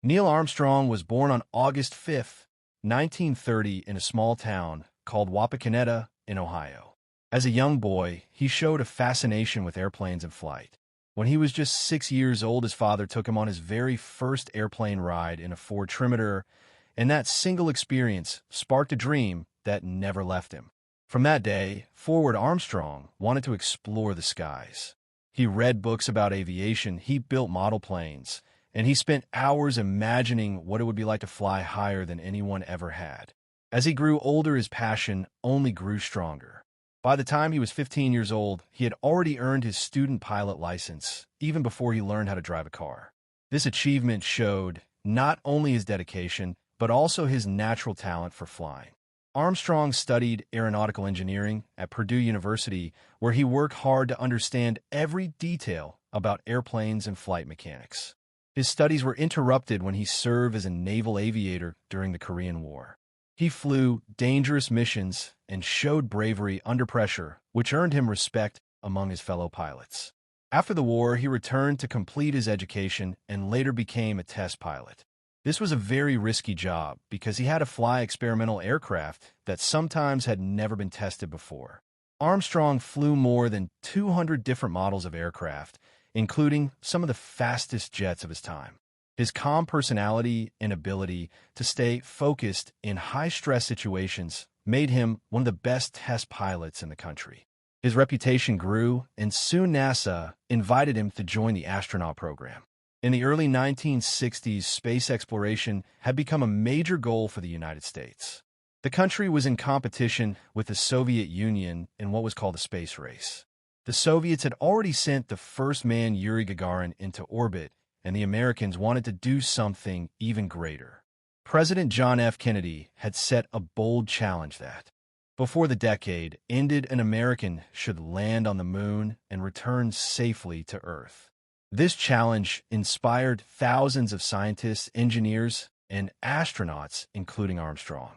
Neil Armstrong was born on August 5th, 1930, in a small town called Wapakoneta in Ohio. As a young boy, he showed a fascination with airplanes and flight. When he was just 6 years old, his father took him on his very first airplane ride in a Ford Trimitor, and that single experience sparked a dream that never left him. From that day forward, Armstrong wanted to explore the skies. He read books about aviation, he built model planes, and he spent hours imagining what it would be like to fly higher than anyone ever had. As he grew older, his passion only grew stronger. By the time he was 15 years old, he had already earned his student pilot license, even before he learned how to drive a car. This achievement showed not only his dedication, but also his natural talent for flying. Armstrong studied aeronautical engineering at Purdue University, where he worked hard to understand every detail about airplanes and flight mechanics. His studies were interrupted when he served as a naval aviator during the Korean War. He flew dangerous missions and showed bravery under pressure, which earned him respect among his fellow pilots. After the war, he returned to complete his education and later became a test pilot. This was a very risky job because he had to fly experimental aircraft that sometimes had never been tested before. Armstrong flew more than 200 different models of aircraft, including some of the fastest jets of his time. His calm personality and ability to stay focused in high-stress situations made him one of the best test pilots in the country. His reputation grew, and soon NASA invited him to join the astronaut program. In the early 1960s, space exploration had become a major goal for the United States. The country was in competition with the Soviet Union in what was called the space race. The Soviets had already sent the first man, Yuri Gagarin, into orbit, and the Americans wanted to do something even greater. President John F. Kennedy had set a bold challenge that, before the decade ended, an American should land on the moon and return safely to Earth. This challenge inspired thousands of scientists, engineers, and astronauts, including Armstrong.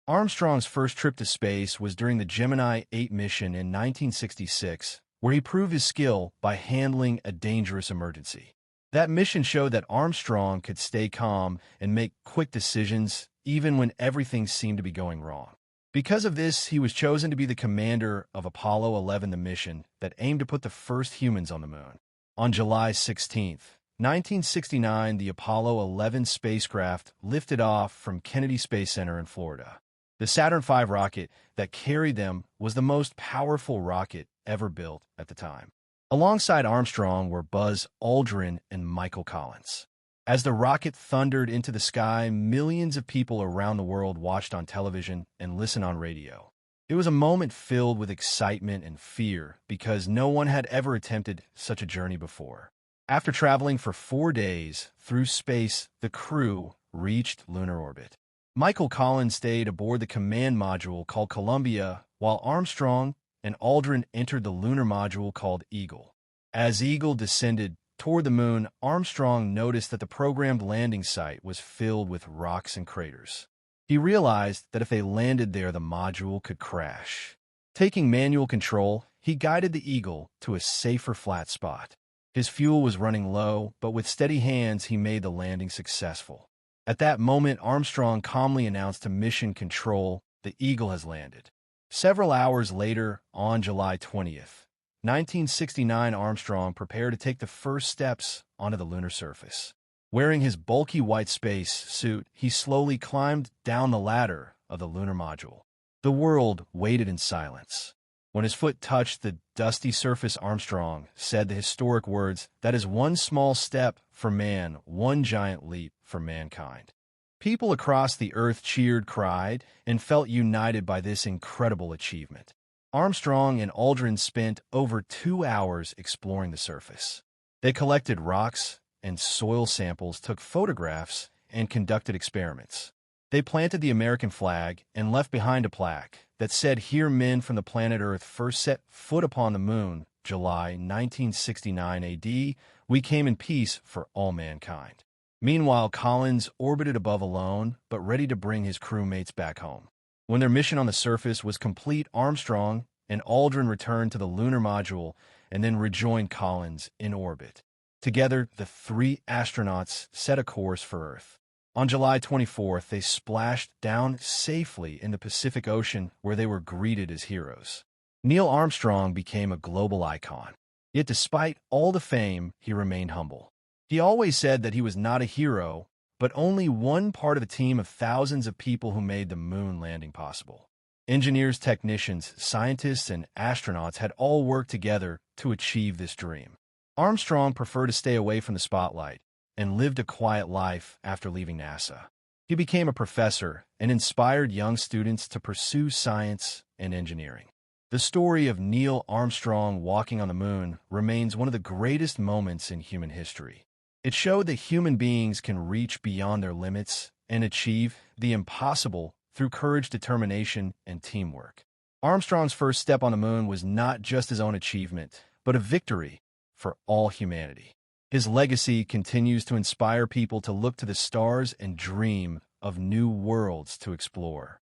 Armstrong's first trip to space was during the Gemini 8 mission in 1966, where he proved his skill by handling a dangerous emergency. That mission showed that Armstrong could stay calm and make quick decisions even when everything seemed to be going wrong. Because of this, he was chosen to be the commander of Apollo 11, the mission that aimed to put the first humans on the moon. On July 16, 1969, the Apollo 11 spacecraft lifted off from Kennedy Space Center in Florida. The Saturn V rocket that carried them was the most powerful rocket ever built at the time. Alongside Armstrong were Buzz Aldrin and Michael Collins. As the rocket thundered into the sky, millions of people around the world watched on television and listened on radio. It was a moment filled with excitement and fear because no one had ever attempted such a journey before. After traveling for 4 days through space, the crew reached lunar orbit. Michael Collins stayed aboard the command module called Columbia, while Armstrong and Aldrin entered the lunar module called Eagle. As Eagle descended toward the moon, Armstrong noticed that the programmed landing site was filled with rocks and craters. He realized that if they landed there, the module could crash. Taking manual control, he guided the Eagle to a safer flat spot. His fuel was running low, but with steady hands, he made the landing successful. At that moment, Armstrong calmly announced to Mission Control, "The Eagle has landed." Several hours later, on July 20th, 1969, Armstrong prepared to take the first steps onto the lunar surface. Wearing his bulky white space suit, he slowly climbed down the ladder of the lunar module. The world waited in silence. When his foot touched the dusty surface, Armstrong said the historic words, "That is one small step for man, one giant leap for mankind." People across the earth cheered, cried, and felt united by this incredible achievement. Armstrong and Aldrin spent over 2 hours exploring the surface. They collected rocks and soil samples, took photographs, and conducted experiments. They planted the American flag and left behind a plaque that said, "Here men from the planet Earth first set foot upon the moon, July 1969 AD. We came in peace for all mankind." Meanwhile, Collins orbited above alone, but ready to bring his crewmates back home. When their mission on the surface was complete, Armstrong and Aldrin returned to the lunar module and then rejoined Collins in orbit. Together, the three astronauts set a course for Earth. On July 24th, they splashed down safely in the Pacific Ocean, where they were greeted as heroes. Neil Armstrong became a global icon. Yet despite all the fame, he remained humble. He always said that he was not a hero, but only one part of a team of thousands of people who made the moon landing possible. Engineers, technicians, scientists, and astronauts had all worked together to achieve this dream. Armstrong preferred to stay away from the spotlight and lived a quiet life after leaving NASA. He became a professor and inspired young students to pursue science and engineering. The story of Neil Armstrong walking on the moon remains one of the greatest moments in human history. It showed that human beings can reach beyond their limits and achieve the impossible through courage, determination, and teamwork. Armstrong's first step on the moon was not just his own achievement, but a victory for all humanity. His legacy continues to inspire people to look to the stars and dream of new worlds to explore.